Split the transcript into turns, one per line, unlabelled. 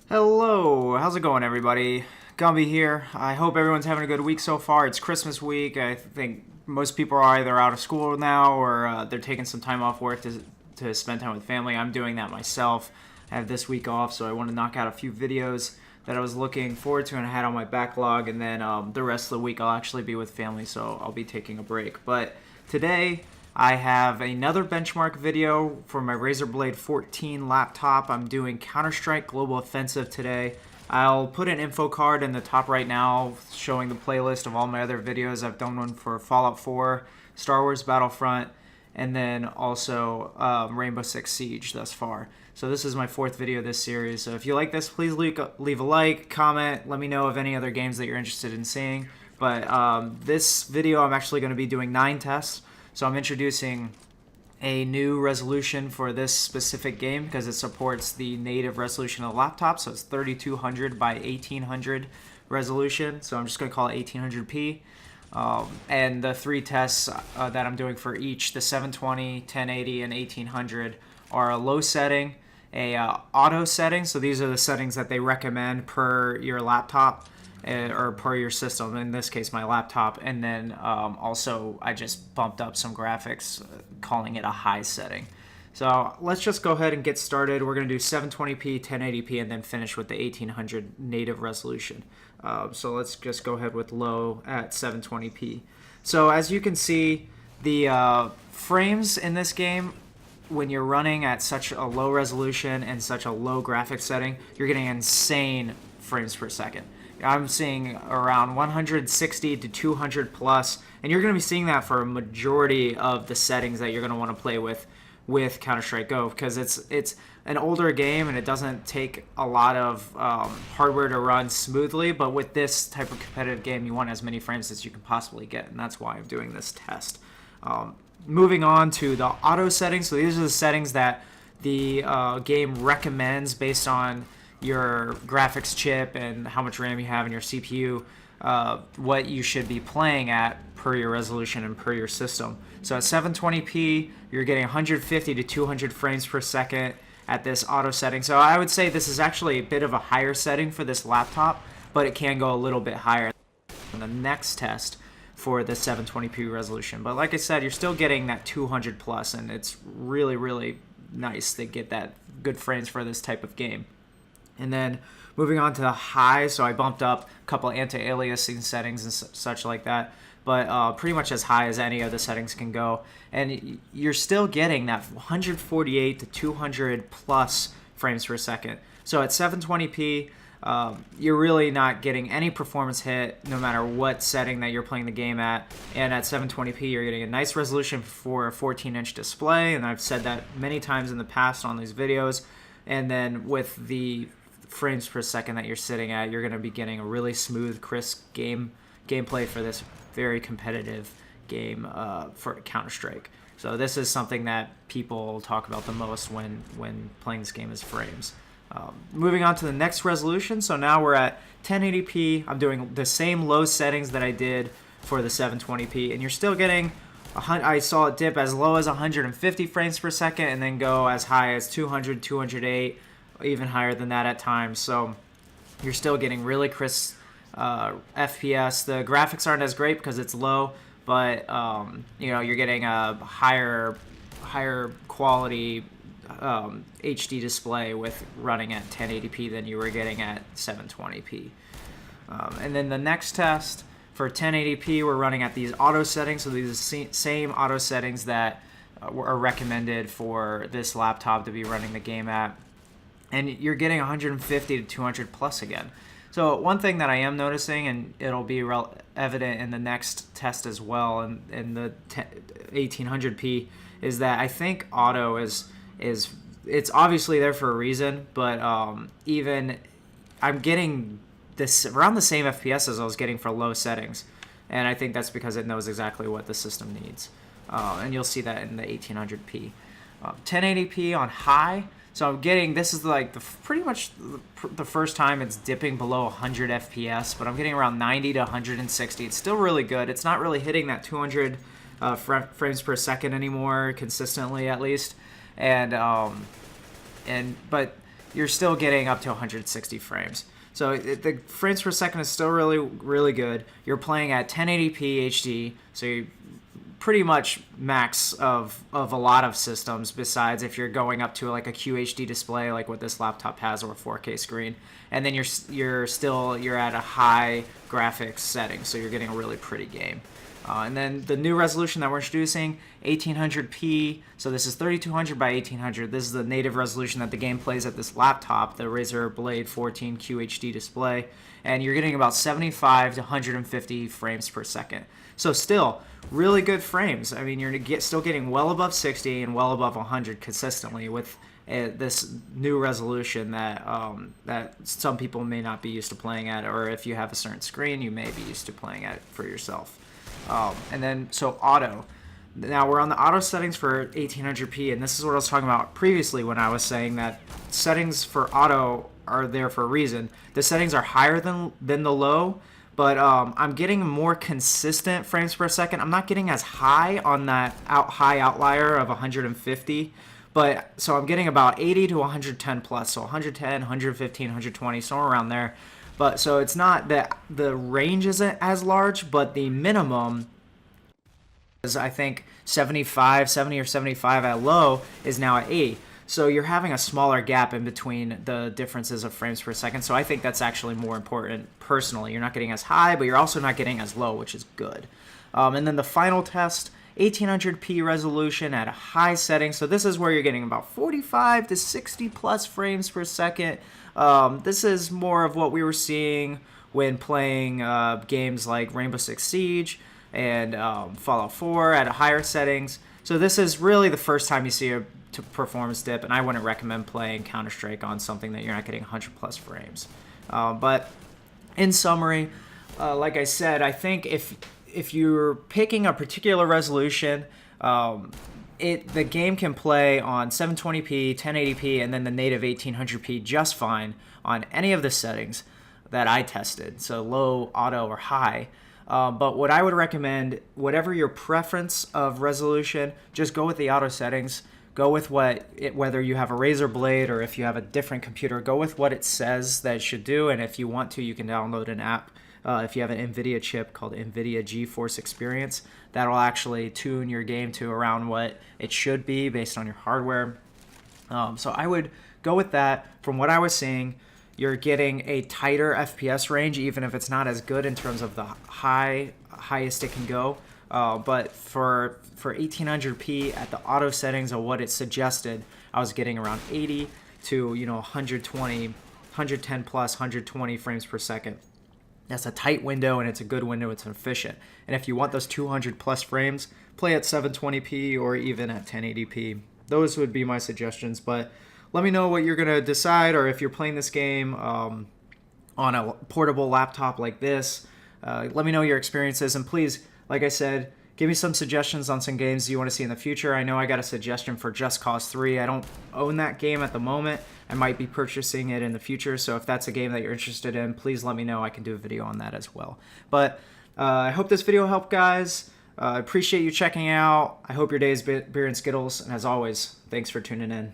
Hello, how's it going, everybody? Gumby here. I hope everyone's having a good week so far. It's Christmas week. I think most people are either out of school now or they're taking some time off work to spend time with family. I'm doing that myself. I have this week off, so I want to knock out a few videos that I was looking forward to and I had on my backlog, and then the rest of the week I'll actually be with family, so I'll be taking a break. But today I have another benchmark video for my Razer Blade 14 laptop. I'm doing Counter-Strike Global Offensive today. I'll put an info card in the top right now showing the playlist of all my other videos. I've done one for Fallout 4, Star Wars Battlefront, and then also Rainbow Six Siege thus far. So this is my fourth video of this series. So if you like this, please leave a like, comment, let me know of any other games that you're interested in seeing. But this video I'm actually going to be doing 9 tests. So I'm introducing a new resolution for this specific game because it supports the native resolution of the laptop. So it's 3200 by 1800 resolution. So I'm just going to call it 1800p. And the 3 tests that I'm doing for each, the 720, 1080, and 1800, are a low setting, a auto setting. So these are the settings that they recommend per your laptop. Or per your system, in this case my laptop, and then also I just bumped up some graphics, calling it a high setting. So let's just go ahead and get started. We're going to do 720p, 1080p, and then finish with the 1800 native resolution. So let's just go ahead with low at 720p. So as you can see, the frames in this game, when you're running at such a low resolution and such a low graphics setting, you're getting insane frames per second. I'm seeing around 160 to 200 plus, and you're going to be seeing that for a majority of the settings that you're going to want to play with Counter-Strike Go, because it's an older game and it doesn't take a lot of hardware to run smoothly. But with this type of competitive game, you want as many frames as you can possibly get, and that's why I'm doing this test. Moving on to the auto settings. So these are the settings that the game recommends based on your graphics chip and how much RAM you have in your CPU, what you should be playing at per your resolution and per your system. So at 720p, you're getting 150 to 200 frames per second at this auto setting. So I would say this is actually a bit of a higher setting for this laptop, but it can go a little bit higher in the next test for the 720p resolution. But like I said, you're still getting that 200 plus, and it's really, really nice to get that good frames for this type of game. And then moving on to the high, so I bumped up a couple anti-aliasing settings and such like that, but pretty much as high as any of the settings can go. And you're still getting that 148 to 200 plus frames per second. So at 720p, you're really not getting any performance hit no matter what setting that you're playing the game at. And at 720p, you're getting a nice resolution for a 14-inch display, and I've said that many times in the past on these videos. And then with the frames per second that you're sitting at, you're going to be getting a really smooth, crisp gameplay for this very competitive game for Counter-Strike. So this is something that people talk about the most when playing this game is frames. Moving on to the next resolution. So now we're at 1080p. I'm doing the same low settings that I did for the 720p, and you're still getting, I saw it dip as low as 150 frames per second and then go as high as 200, 208, even higher than that at times. So you're still getting really crisp FPS. The graphics aren't as great because it's low, but you're getting a higher quality HD display with running at 1080p than you were getting at 720p. And then the next test for 1080p, we're running at these auto settings. So these are the same auto settings that are recommended for this laptop to be running the game at. And you're getting 150 to 200 plus again. So one thing that I am noticing, and it'll be evident in the next test as well, in the 1800p, is that I think auto is it's obviously there for a reason, but even I'm getting this around the same FPS as I was getting for low settings, and I think that's because it knows exactly what the system needs, and you'll see that in the 1800p. 1080p on high, so I'm getting, this is like pretty much the first time it's dipping below 100 FPS, but I'm getting around 90 to 160. It's still really good. It's not really hitting that 200 frames per second anymore consistently, at least, but you're still getting up to 160 frames. So the frames per second is still really, really good. You're playing at 1080p HD, so you pretty much max of a lot of systems, besides if you're going up to like a QHD display like what this laptop has, or a 4K screen. And then you're at a high graphics setting, so you're getting a really pretty game. And then the new resolution that we're introducing, 1800p. So this is 3200 by 1800. This is the native resolution that the game plays at this laptop, the Razer Blade 14 QHD display. And you're getting about 75 to 150 frames per second. So still, really good frames. I mean, you're still getting well above 60 and well above 100 consistently with this new resolution that some people may not be used to playing at, or if you have a certain screen, you may be used to playing at it for yourself. And then, so auto. Now we're on the auto settings for 1800p, and this is what I was talking about previously when I was saying that settings for auto are there for a reason. The settings are higher than the low, but I'm getting more consistent frames per second. I'm not getting as high on that high outlier of 150, but so I'm getting about 80 to 110 plus, so 110, 115, 120, somewhere around there. But so it's not that the range isn't as large, but the minimum is, I think, 70 or 75 at low is now at 80. So you're having a smaller gap in between the differences of frames per second. So I think that's actually more important personally. You're not getting as high, but you're also not getting as low, which is good. And then the final test, 1800p resolution at a high setting. So this is where you're getting about 45 to 60 plus frames per second. This is more of what we were seeing when playing games like Rainbow Six Siege and Fallout 4 at higher settings. So this is really the first time you see a performance dip, and I wouldn't recommend playing Counter-Strike on something that you're not getting 100 plus frames. But in summary, like I said, I think if you're picking a particular resolution, the game can play on 720p, 1080p, and then the native 1800p just fine on any of the settings that I tested, so low, auto, or high. But what I would recommend, whatever your preference of resolution, just go with the auto settings. Go with whether you have a Razer Blade or if you have a different computer, go with what it says that it should do. And if you want to, you can download an app. If you have an NVIDIA chip called NVIDIA GeForce Experience, that'll actually tune your game to around what it should be based on your hardware. So I would go with that. From what I was seeing, you're getting a tighter FPS range, even if it's not as good in terms of the highest it can go. But for 1800p at the auto settings of what it suggested, I was getting around 80 to 120, 110 plus, 120 frames per second. That's a tight window, and it's a good window. It's efficient. And if you want those 200 plus frames, play at 720p or even at 1080p. Those would be my suggestions. But let me know what you're going to decide, or if you're playing this game on a portable laptop like this. Let me know your experiences, and please, like I said, give me some suggestions on some games you want to see in the future. I know I got a suggestion for Just Cause 3. I don't own that game at the moment. I might be purchasing it in the future, so if that's a game that you're interested in, please let me know. I can do a video on that as well. But I hope this video helped, guys. I appreciate you checking out. I hope your day is beer and Skittles, and as always, thanks for tuning in.